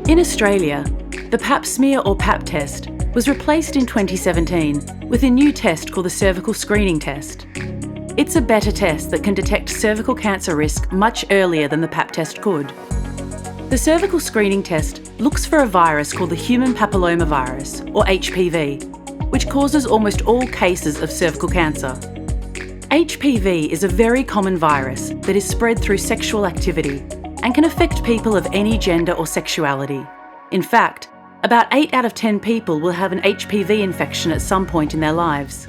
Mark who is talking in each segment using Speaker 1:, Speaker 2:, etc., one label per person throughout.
Speaker 1: In Australia, the Pap smear or Pap test was replaced in 2017 with a new test called the Cervical Screening Test. It's a better test that can detect cervical cancer risk much earlier than the Pap test could. The Cervical Screening Test looks for a virus called the human papillomavirus, or HPV, which causes almost all cases of cervical cancer. HPV is a very common virus that is spread through sexual activity and can affect people of any gender or sexuality. In fact, about 8 out of 10 people will have an HPV infection at some point in their lives.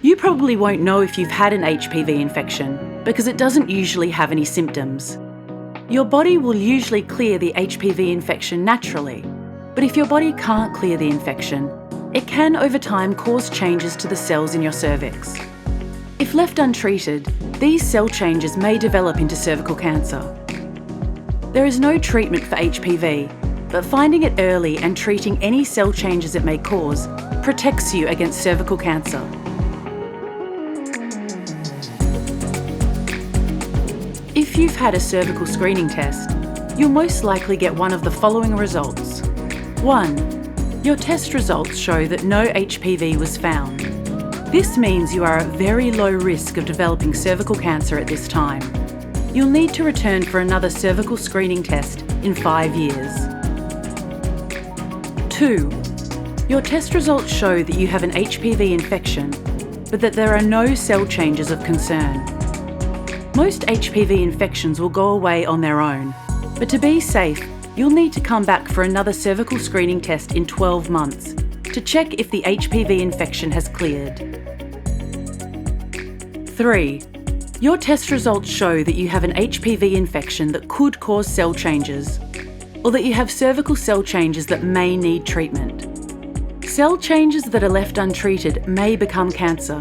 Speaker 1: You probably won't know if you've had an HPV infection because it doesn't usually have any symptoms. Your body will usually clear the HPV infection naturally, but if your body can't clear the infection, it can over time cause changes to the cells in your cervix. If left untreated, these cell changes may develop into cervical cancer. There is no treatment for HPV, but finding it early and treating any cell changes it may cause protects you against cervical cancer. If you've had a cervical screening test, you'll most likely get one of the following results. 1. Your test results show that no HPV was found. This means you are at very low risk of developing cervical cancer at this time. You'll need to return for another cervical screening test in 5 years. 2. Your test results show that you have an HPV infection, but that there are no cell changes of concern. Most HPV infections will go away on their own, but to be safe, you'll need to come back for another cervical screening test in 12 months to check if the HPV infection has cleared. 3. Your test results show that you have an HPV infection that could cause cell changes, or that you have cervical cell changes that may need treatment. Cell changes that are left untreated may become cancer.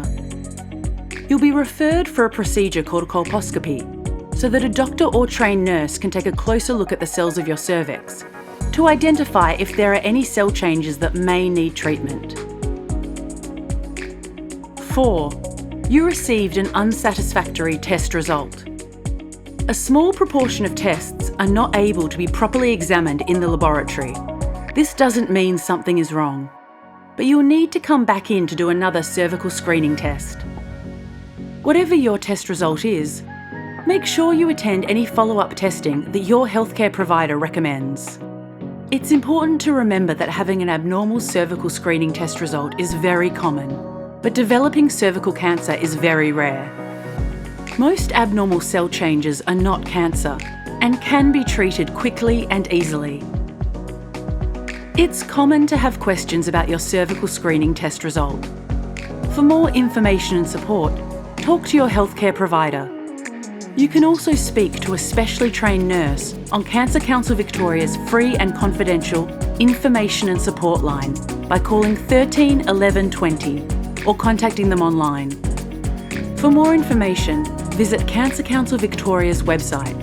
Speaker 1: You'll be referred for a procedure called colposcopy, so that a doctor or trained nurse can take a closer look at the cells of your cervix to identify if there are any cell changes that may need treatment. 4. You received an unsatisfactory test result. A small proportion of tests are not able to be properly examined in the laboratory. This doesn't mean something is wrong, but you'll need to come back in to do another cervical screening test. Whatever your test result is, make sure you attend any follow-up testing that your healthcare provider recommends. It's important to remember that having an abnormal cervical screening test result is very common, but developing cervical cancer is very rare. Most abnormal cell changes are not cancer and can be treated quickly and easily. It's common to have questions about your cervical screening test result. For more information and support, talk to your healthcare provider. You can also speak to a specially trained nurse on Cancer Council Victoria's free and confidential information and support line by calling 13 11 20 or contacting them online. For more information, visit Cancer Council Victoria's website